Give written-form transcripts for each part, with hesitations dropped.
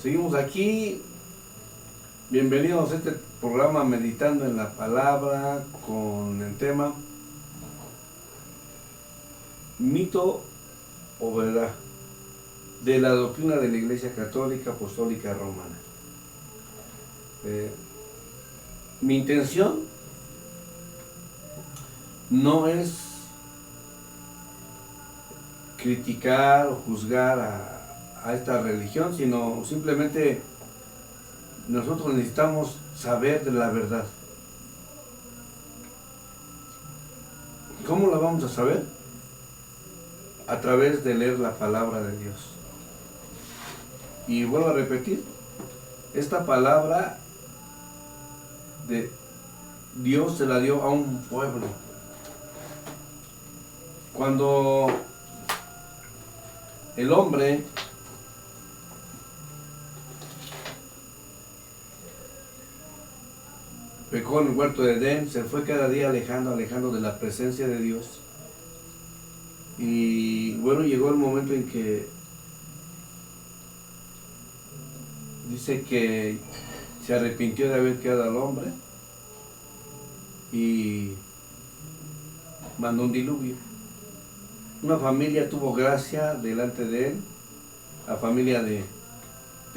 Seguimos aquí. Bienvenidos a este programa Meditando en la Palabra con el tema Mito o Verdad de la doctrina de la Iglesia Católica Apostólica Romana. Mi intención no es criticar o juzgar a esta religión, sino simplemente nosotros necesitamos saber de la verdad. ¿Cómo la vamos a saber? A través de leer la palabra de Dios. Y vuelvo a repetir, esta palabra de Dios se la dio a un pueblo. Cuando el hombre pecó en el huerto de Edén, se fue cada día alejando de la presencia de Dios. Y bueno, llegó el momento en que dice que se arrepintió de haber creado al hombre y mandó un diluvio. Una familia tuvo gracia delante de él, la familia de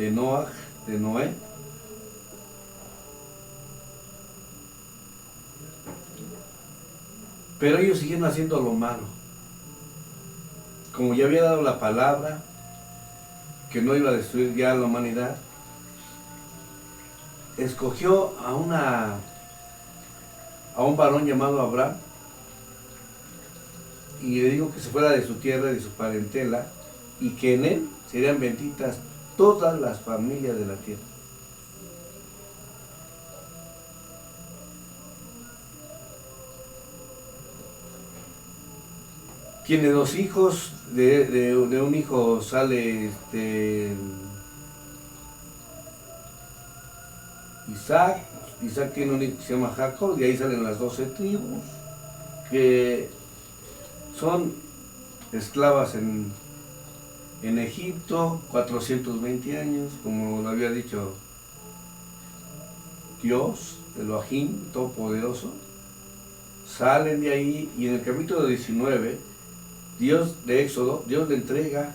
Noé. Pero ellos siguieron haciendo lo malo. Como ya había dado la palabra, que no iba a destruir ya a la humanidad, escogió a un varón llamado Abraham y le dijo que se fuera de su tierra, de su parentela, y que en él serían benditas todas las familias de la tierra. Tiene dos hijos, de un hijo sale Isaac tiene un hijo que se llama Jacob, y ahí salen las 12 tribus, que son esclavas en Egipto, 420 años, como lo había dicho Dios, Elohim, Todopoderoso. Salen de ahí, y en el capítulo 19, Dios de Éxodo, Dios le entrega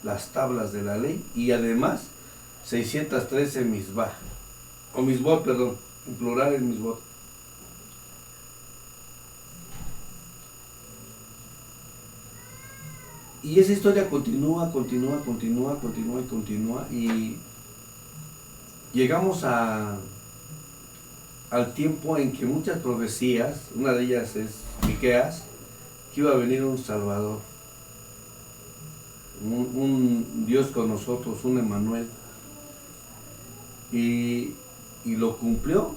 las tablas de la ley y además 613 misbah, o misbot, perdón, en plural es misbot. Y esa historia continúa y llegamos al tiempo en que muchas profecías, una de ellas es Miqueas, que iba a venir un Salvador, un Dios con nosotros, un Emmanuel, y lo cumplió.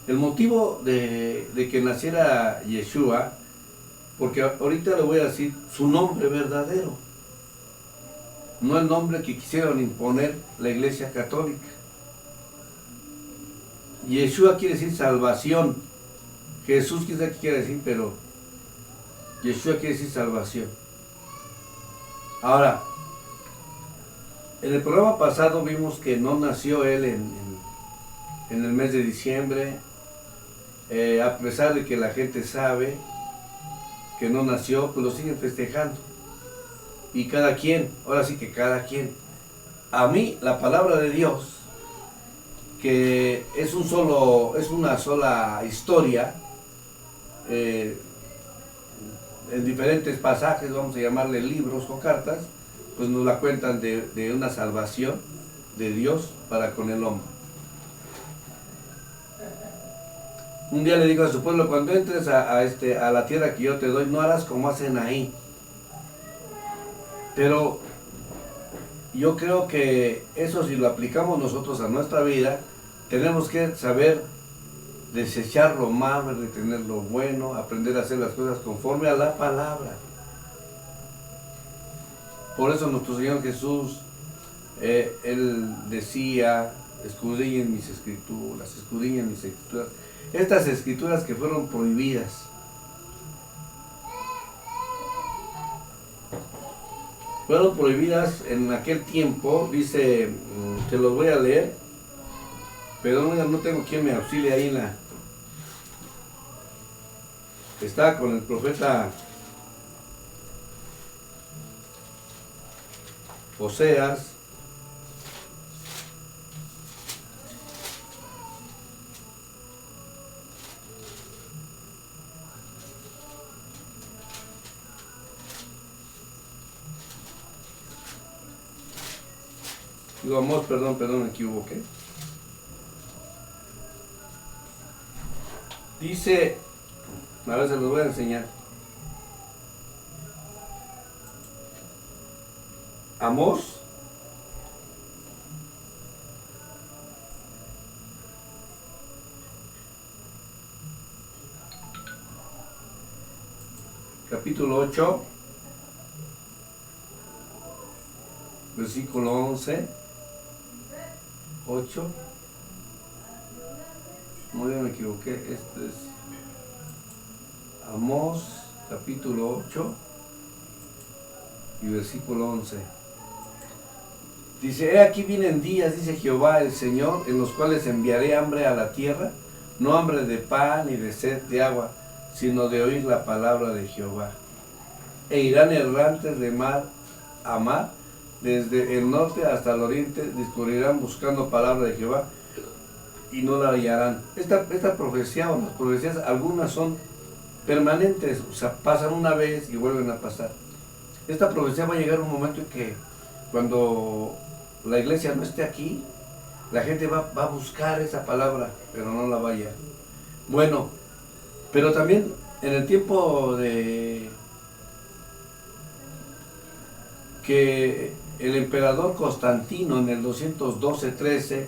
El motivo de que naciera Yeshua, porque ahorita le voy a decir su nombre verdadero, no el nombre que quisieron imponer la Iglesia Católica. Yeshua quiere decir salvación. Jesús quizá que quiere decir, pero Yeshua quiere decir salvación. Ahora, en el programa pasado vimos que no nació él en el mes de diciembre, a pesar de que la gente sabe que no nació, pues lo siguen festejando. Y cada quien, ahora sí que cada quien. A mí, la palabra de Dios, que es una sola historia, en diferentes pasajes, vamos a llamarle libros o cartas, pues nos la cuentan de una salvación de Dios para con el hombre. Un día le digo a su pueblo: cuando entres a la tierra que yo te doy, no harás como hacen ahí. Pero yo creo que eso, si lo aplicamos nosotros a nuestra vida, tenemos que saber desechar lo malo, retener lo bueno, aprender a hacer las cosas conforme a la palabra. Por eso nuestro Señor Jesús, Él decía: escudriñen mis escrituras, estas escrituras que fueron prohibidas. fueron prohibidas en aquel tiempo, dice, te los voy a leer, pero no tengo quien me auxilie ahí en la... Está con el profeta Oseas. Digo, Amós, perdón, me equivoqué. Dice, ahora se los voy a enseñar. Amós, capítulo 8, versículo 11, 8, no, ya me equivoqué, este es Amós, capítulo 8 y versículo 11. Dice, he aquí vienen días, dice Jehová el Señor, en los cuales enviaré hambre a la tierra, no hambre de pan ni de sed de agua, sino de oír la palabra de Jehová. E irán errantes de mar a mar, desde el norte hasta el oriente, discurrirán buscando palabra de Jehová, y no la hallarán. Esta profecía, o las profecías, algunas son permanentes, o sea, pasan una vez y vuelven a pasar. Esta profecía va a llegar un momento en que, cuando la iglesia no esté aquí, la gente va a buscar esa palabra, pero no la vaya. Bueno, pero también en el tiempo de que el emperador Constantino, en el 212-13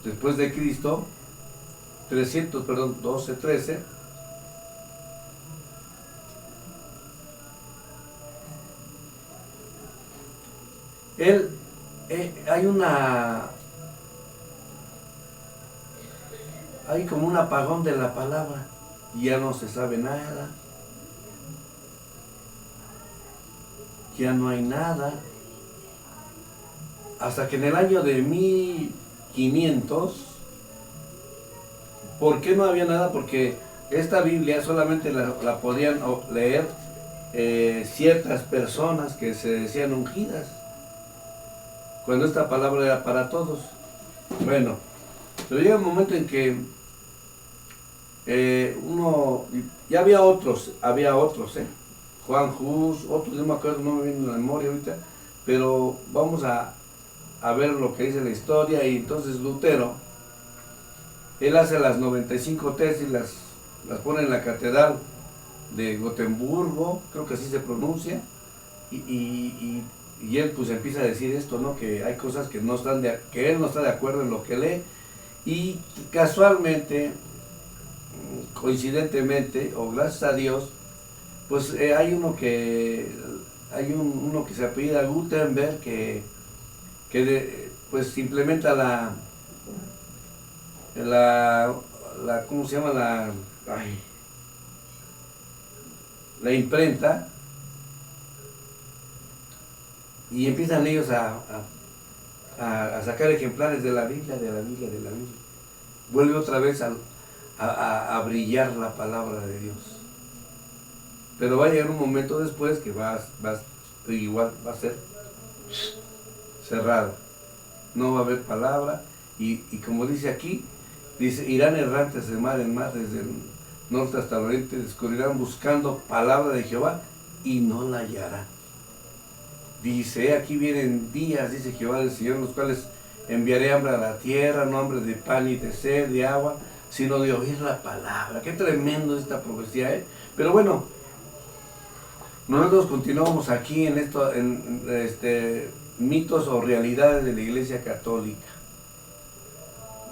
después de Cristo, 12-13, él, hay como un apagón de la palabra, y ya no se sabe nada, ya no hay nada, hasta que en el año de 1500, ¿por qué no había nada? Porque esta Biblia solamente la podían leer ciertas personas que se decían ungidas, cuando esta palabra era para todos. Bueno, pero llega un momento en que ya había otros, Juan Hus, otros, no me acuerdo, no me viene en la memoria ahorita, pero vamos a ver lo que dice la historia. Y entonces Lutero, él hace las 95 tesis, las pone en la catedral de Gotemburgo, creo que así se pronuncia, y él pues empieza a decir esto, ¿no? Que hay cosas que él no está de acuerdo en lo que lee, y casualmente, coincidentemente, o gracias a Dios, pues hay uno que se apellida Gutenberg, pues implementa ¿cómo se llama? La imprenta, y empiezan ellos a sacar ejemplares de la Biblia. Vuelve otra vez a brillar la palabra de Dios. Pero va a llegar un momento después que igual va a ser cerrado. No va a haber palabra, y como dice aquí, dice, irán errantes de mar en mar, desde el norte hasta el oriente, descubrirán buscando palabra de Jehová, y no la hallarán. Dice, aquí vienen días, dice Jehová del Señor, los cuales enviaré hambre a la tierra, no hambre de pan ni de sed, de agua, sino de oír la palabra. Qué tremendo esta profecía, ¿eh? Pero bueno, nosotros continuamos aquí en mitos o realidades de la Iglesia Católica,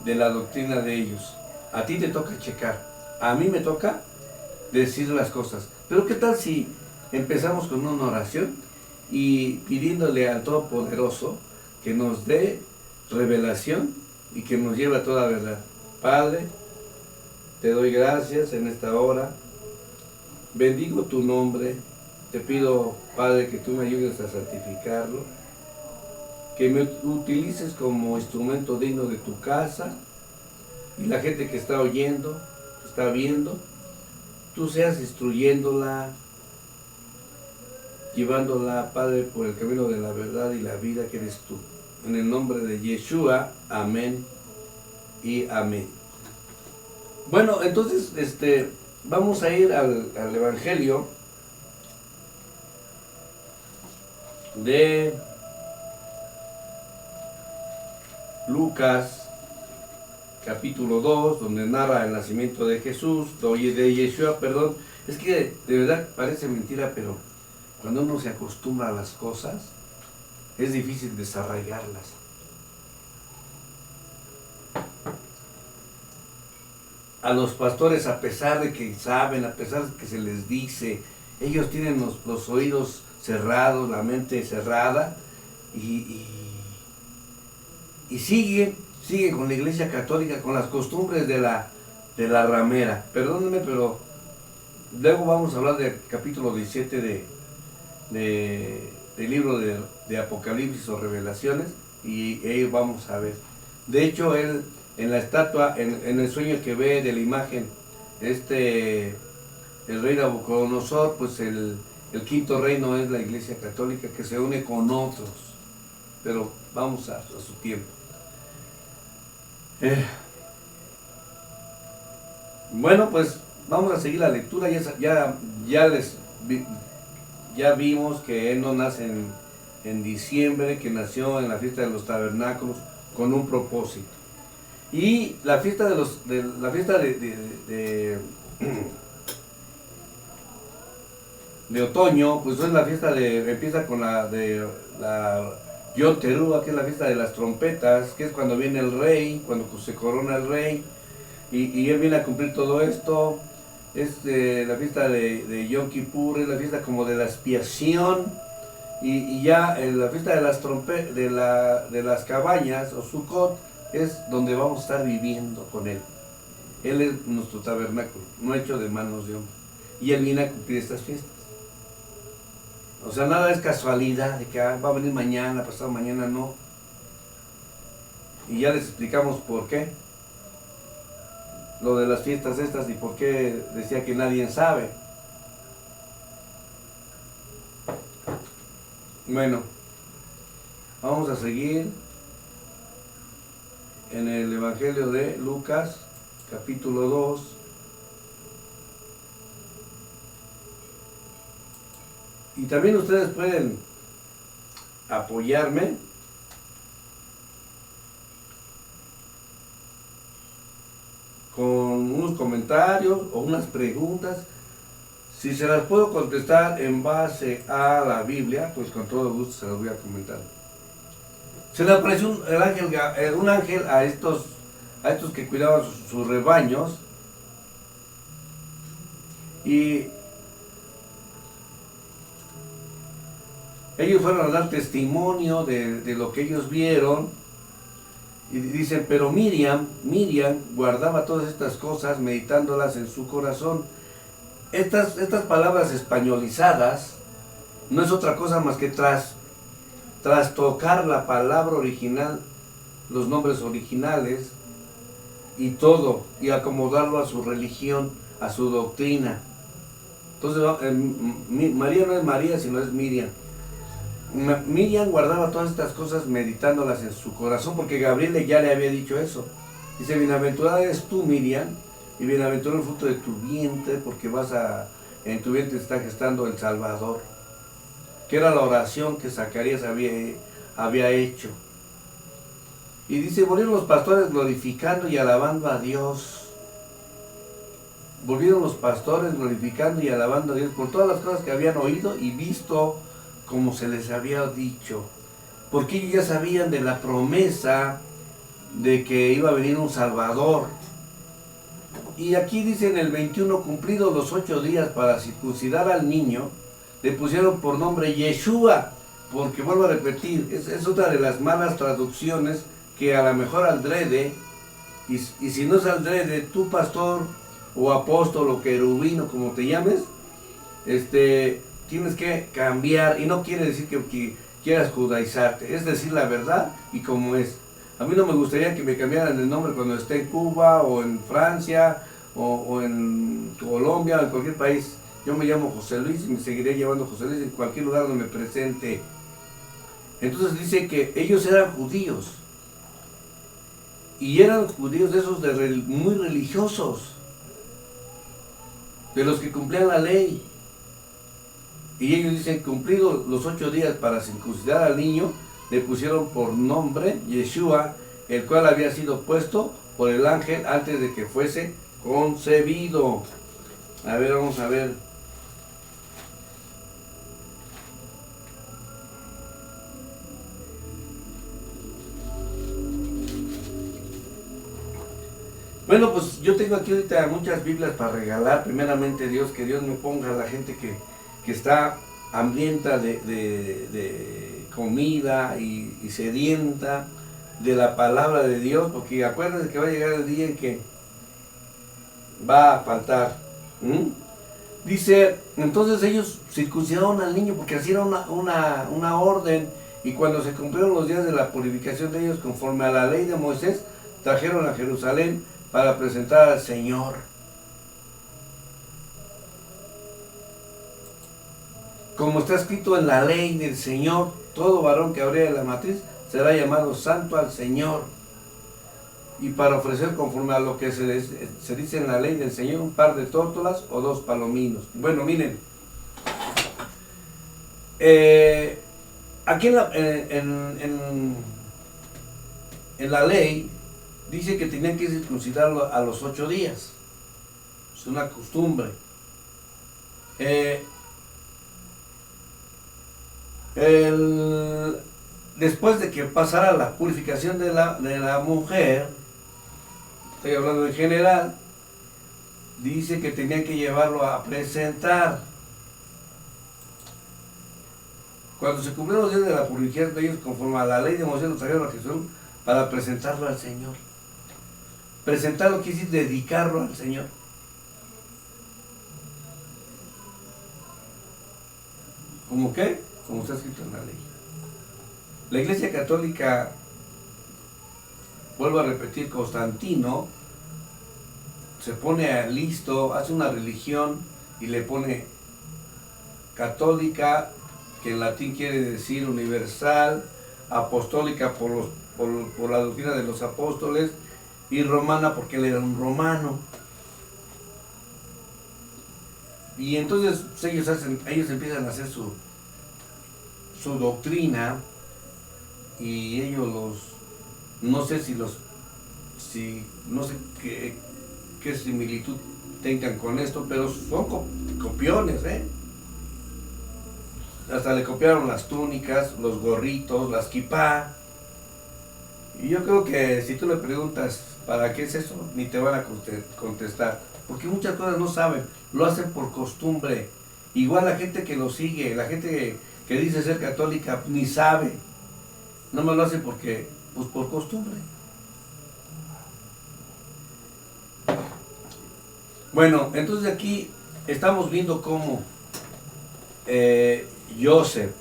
de la doctrina de ellos. A ti te toca checar, a mí me toca decir las cosas. Pero ¿qué tal si empezamos con una oración y pidiéndole al Todopoderoso que nos dé revelación y que nos lleve a toda verdad? Padre, te doy gracias en esta hora, bendigo tu nombre, te pido, Padre, que tú me ayudes a santificarlo, que me utilices como instrumento digno de tu casa, y la gente que está oyendo, que está viendo, tú seas instruyéndola, llevándola, Padre, por el camino de la verdad y la vida que eres tú. En el nombre de Yeshua, amén y amén. Bueno, entonces vamos a ir al Evangelio de Lucas, capítulo 2, donde narra el nacimiento de Jesús, de Yeshua, perdón. Es que de verdad parece mentira, pero cuando uno se acostumbra a las cosas, es difícil desarraigarlas. A los pastores, a pesar de que saben, a pesar de que se les dice, ellos tienen los oídos cerrados, la mente cerrada, y siguen con la Iglesia Católica, con las costumbres de la ramera. Perdónenme, pero luego vamos a hablar del capítulo 17 del libro de Apocalipsis o Revelaciones, y ahí vamos a ver. De hecho, él en la estatua, en el sueño que ve de la imagen, el rey Nabucodonosor, pues el quinto reino es la Iglesia Católica, que se une con otros, pero vamos a su tiempo. Bueno, pues vamos a seguir la lectura. Ya vimos que él no nace en diciembre, que nació en la fiesta de los tabernáculos con un propósito. Y la fiesta de otoño, pues es la fiesta empieza con la Yom Teruah, que es la fiesta de las trompetas, que es cuando viene el rey, cuando se corona el rey, y él viene a cumplir todo esto. Es la fiesta de Yom Kippur, es la fiesta como de la expiación, y ya la fiesta de las de las cabañas, o Sukkot, es donde vamos a estar viviendo con él. Él es nuestro tabernáculo, no hecho de manos de hombre, y él viene a cumplir estas fiestas. O sea, nada es casualidad de que va a venir mañana, pasado mañana, no. Y ya les explicamos por qué. Lo de las fiestas estas y por qué decía que nadie sabe. Bueno, vamos a seguir en el Evangelio de Lucas, capítulo 2. Y también ustedes pueden apoyarme con unos comentarios o unas preguntas. Si se las puedo contestar en base a la Biblia, pues con todo gusto se las voy a comentar. Se le apareció un ángel a estos que cuidaban sus rebaños, y ellos fueron a dar testimonio de lo que ellos vieron, y dicen, pero Miriam guardaba todas estas cosas, meditándolas en su corazón. Estas palabras españolizadas no es otra cosa más que trastocar la palabra original, los nombres originales y todo, y acomodarlo a su religión, a su doctrina. Entonces, María no es María, sino es Miriam. Miriam guardaba todas estas cosas meditándolas en su corazón, porque Gabriel ya le había dicho eso. Dice, bienaventurada eres tú, Miriam, y bienaventurado el fruto de tu vientre, porque en tu vientre está gestando el Salvador, que era la oración que Zacarías había hecho. Y dice, volvieron los pastores glorificando y alabando a Dios. Volvieron los pastores glorificando y alabando a Dios por todas las cosas que habían oído y visto como se les había dicho, porque ellos ya sabían de la promesa de que iba a venir un Salvador. Y aquí dice en el 21, cumplidos los 8 días para circuncidar al niño, le pusieron por nombre Yeshua, porque vuelvo a repetir, es otra de las malas traducciones que a lo mejor adrede, y si no es adrede, tu pastor o apóstol o querubino, como te llames, tienes que cambiar, y no quiere decir que quieras judaizarte, es decir la verdad y como es. A mí no me gustaría que me cambiaran el nombre cuando esté en Cuba o en Francia o en Colombia o en cualquier país. Yo me llamo José Luis y me seguiré llamando José Luis en cualquier lugar donde me presente. Entonces dice que ellos eran judíos. Y eran judíos de esos muy religiosos, de los que cumplían la ley. Y ellos dicen, cumplidos los 8 días para circuncidar al niño, le pusieron por nombre Yeshua, el cual había sido puesto por el ángel antes de que fuese concebido. A ver, vamos a ver. Bueno, pues yo tengo aquí ahorita muchas Biblias para regalar. Primeramente Dios, que Dios me ponga a la gente que está hambrienta de comida y sedienta de la palabra de Dios, porque acuérdense que va a llegar el día en que va a faltar. Dice, entonces ellos circuncidaron al niño porque así era una orden, y cuando se cumplieron los días de la purificación de ellos conforme a la ley de Moisés, trajeron a Jerusalén para presentar al Señor. Como está escrito en la ley del Señor, todo varón que abriere la matriz será llamado santo al Señor. Y para ofrecer conforme a lo que se dice en la ley del Señor, un par de tórtolas o 2 palominos. Bueno, miren, aquí en la ley dice que tenían que circuncidarlo a los 8 días. Es una costumbre. Después de que pasara la purificación de la mujer, estoy hablando en general, dice que tenían que llevarlo a presentar. Cuando se cumplieron los días de la purificación de ellos, conforme a la ley de Moisés, lo trajeron a Jesús para presentarlo al Señor. Presentarlo quiere decir dedicarlo al Señor. ¿Cómo qué? Como está escrito en la ley. La Iglesia Católica, vuelvo a repetir, Constantino se pone listo, hace una religión y le pone católica, que en latín quiere decir universal, apostólica por la doctrina de los apóstoles, y romana porque él era un romano. Y entonces ellos empiezan a hacer su doctrina, y ellos no sé qué similitud tengan con esto, pero son copiones, hasta le copiaron las túnicas, los gorritos, las kipá. Y yo creo que si tú le preguntas ¿para qué es eso?, ni te van a contestar, porque muchas cosas no saben, lo hacen por costumbre. Igual la gente que lo sigue, la gente que dice ser católica, ni sabe, no me lo hace porque, pues por costumbre. Bueno, entonces aquí estamos viendo cómo Joseph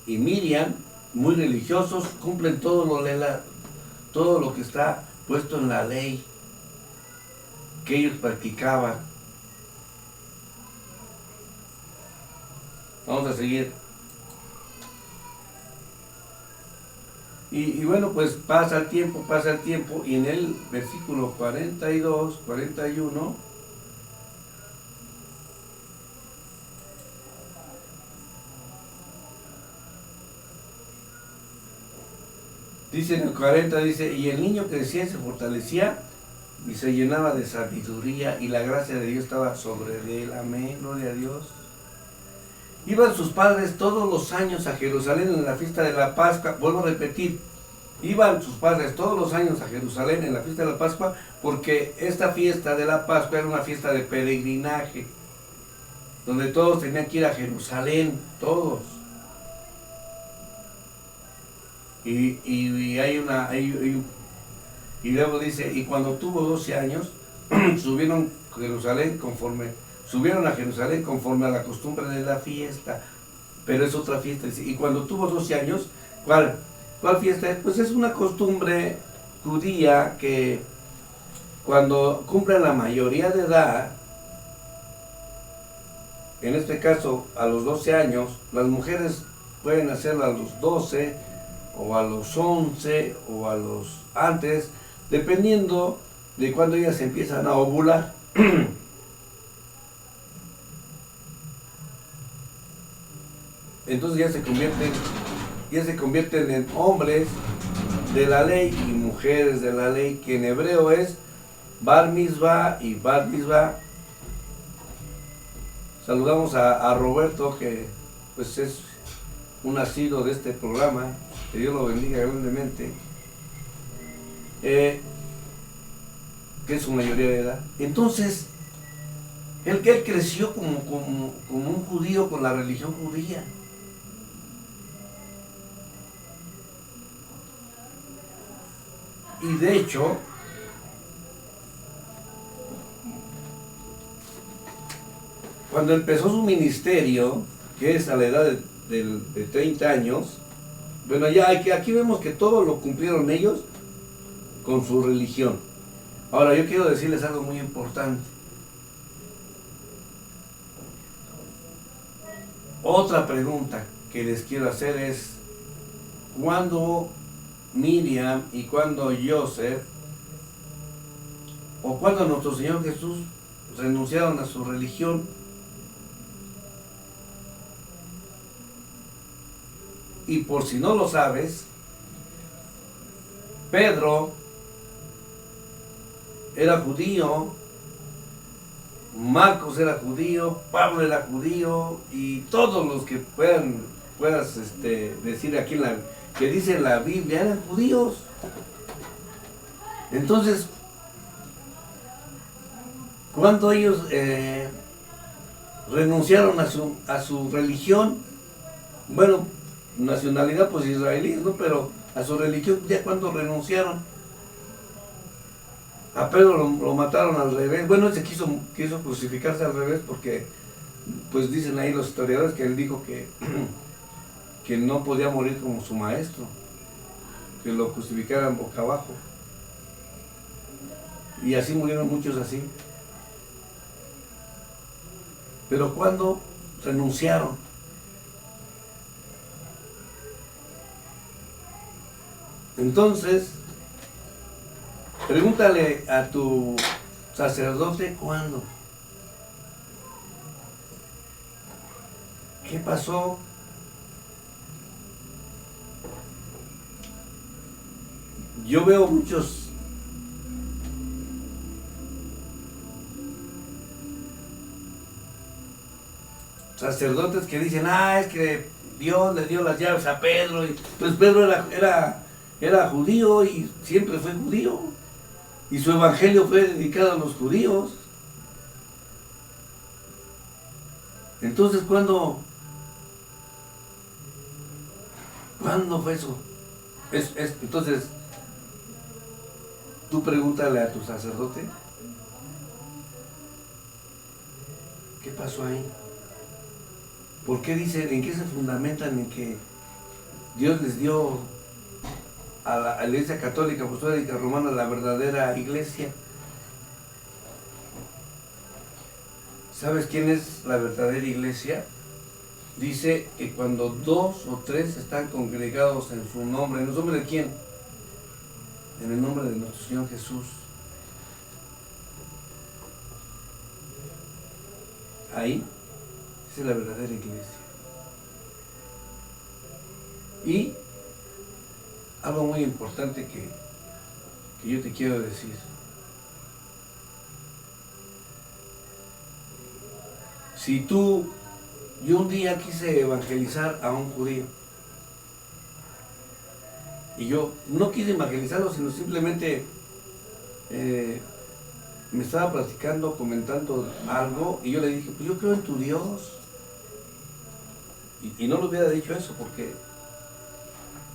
y Miriam, muy religiosos, cumplen todo lo que está puesto en la ley que ellos practicaban. Vamos a seguir. Y bueno, pues pasa el tiempo, y en el versículo 42, 41, dice en el 40, dice, y el niño crecía y se fortalecía y se llenaba de sabiduría, y la gracia de Dios estaba sobre él. Amén, gloria a Dios. Iban sus padres todos los años a Jerusalén en la fiesta de la Pascua. Vuelvo a repetir, iban sus padres todos los años a Jerusalén en la fiesta de la Pascua, porque esta fiesta de la Pascua era una fiesta de peregrinaje, donde todos tenían que ir a Jerusalén, todos. Y luego dice, y cuando tuvo 12 años, subieron a Jerusalén conforme a la costumbre de la fiesta. pero es otra fiesta. Y cuando tuvo 12 años, ¿cuál fiesta es? Pues es una costumbre judía que cuando cumplen la mayoría de edad, en este caso a los 12 años, las mujeres pueden hacerlo a los 12 o a los 11 o a los antes, dependiendo de cuando ellas empiezan a ovular. Entonces ya se convierten en hombres de la ley y mujeres de la ley, que en hebreo es bar mitzvah y bar mitzvah. Saludamos a Roberto, que pues es un nacido de este programa, que Dios lo bendiga grandemente, que es su mayoría de edad. Entonces, él creció como un judío con la religión judía. Y de hecho, cuando empezó su ministerio, que es a la edad de 30 años, bueno, ya aquí vemos que todo lo cumplieron ellos con su religión. Ahora, yo quiero decirles algo muy importante. Otra pregunta que les quiero hacer es, ¿cuándo Miriam y cuando Joseph, o cuando nuestro Señor Jesús renunciaron a su religión? Y por si no lo sabes, Pedro era judío, Marcos era judío, Pablo era judío, y todos los que puedas decir aquí que dice la Biblia eran judíos. Entonces, cuando ellos renunciaron a su religión, bueno, nacionalidad pues israelíes, ¿no? Pero a su religión, ¿ya cuando renunciaron? A Pedro lo mataron al revés. Bueno, él se quiso crucificarse al revés porque, pues dicen ahí los historiadores que él dijo que no podía morir como su maestro, que lo crucificaran boca abajo. Y así murieron muchos así. Pero cuando renunciaron, entonces, pregúntale a tu sacerdote cuándo. ¿Qué pasó? Yo veo muchos sacerdotes que dicen, es que Dios le dio las llaves a Pedro, y pues Pedro era judío y siempre fue judío, y su evangelio fue dedicado a los judíos. Entonces, ¿cuándo fue eso? Entonces, tú pregúntale a tu sacerdote, ¿qué pasó ahí? ¿Por qué dicen, en qué se fundamentan en que Dios les dio a la Iglesia Católica Apostólica Romana la verdadera iglesia? ¿Sabes quién es la verdadera iglesia? Dice que cuando 2 o 3 están congregados en su nombre. ¿En el nombre de quién? En el nombre de nuestro Señor Jesús. Ahí es la verdadera iglesia. Y algo muy importante que yo te quiero decir. Si yo un día quise evangelizar a un judío, y yo no quise evangelizarlo, sino simplemente me estaba platicando, comentando algo, y yo le dije, pues yo creo en tu Dios. Y no le hubiera dicho eso, porque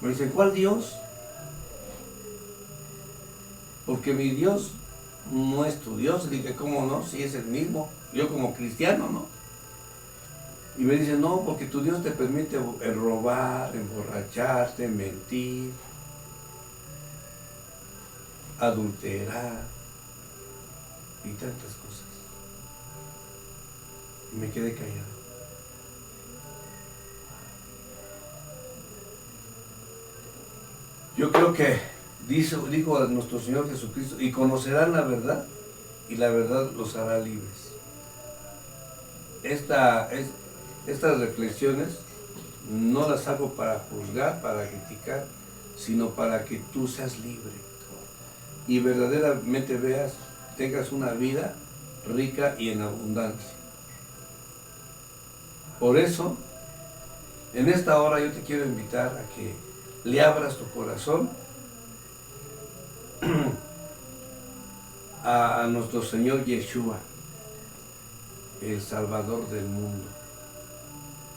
me dicen, ¿cuál Dios? Porque mi Dios no es tu Dios. Le dije, ¿cómo no? Si es el mismo. Yo como cristiano, ¿no? Y me dicen, no, porque tu Dios te permite robar, emborracharte, mentir, adulterar y tantas cosas. Y me quedé callado. Yo creo que dijo a nuestro Señor Jesucristo, y conocerán la verdad, y la verdad los hará libres. Estas reflexiones no las hago para juzgar, para criticar, sino para que tú seas libre y verdaderamente tengas una vida rica y en abundancia. Por eso, en esta hora yo te quiero invitar a que le abras tu corazón a nuestro Señor Yeshua, el Salvador del mundo,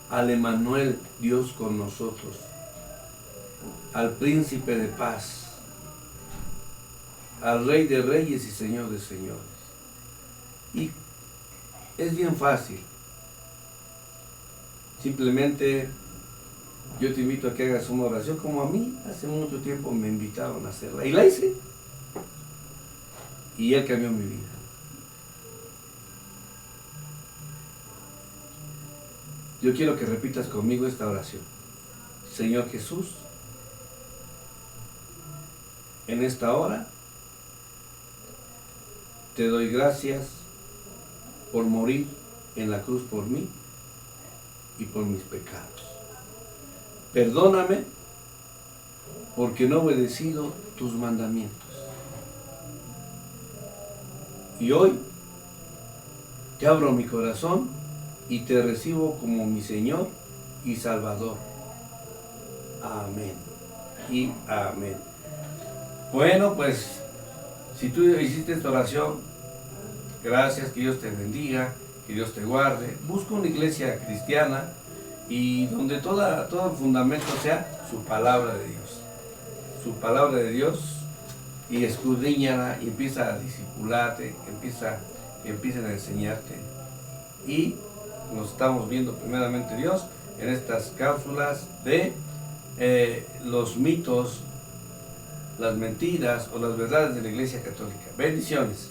al Emmanuel, Dios con nosotros, al Príncipe de paz, al Rey de reyes y Señor de señores. Y es bien fácil. Simplemente yo te invito a que hagas una oración como a mí hace mucho tiempo me invitaron a hacerla. Y la hice. Y Él cambió mi vida. Yo quiero que repitas conmigo esta oración. Señor Jesús, en esta hora te doy gracias por morir en la cruz por mí y por mis pecados. Perdóname porque no he obedecido tus mandamientos. Y hoy te abro mi corazón y te recibo como mi Señor y Salvador. Amén y amén. Bueno, pues, si tú hiciste esta oración, gracias, que Dios te bendiga, que Dios te guarde. Busca una iglesia cristiana y donde todo el fundamento sea su palabra de Dios. Su palabra de Dios, y escudriñala y empieza a discipularte, empiezan a enseñarte. Y nos estamos viendo primeramente Dios en estas cápsulas de los mitos, las mentiras o las verdades de la Iglesia Católica. Bendiciones.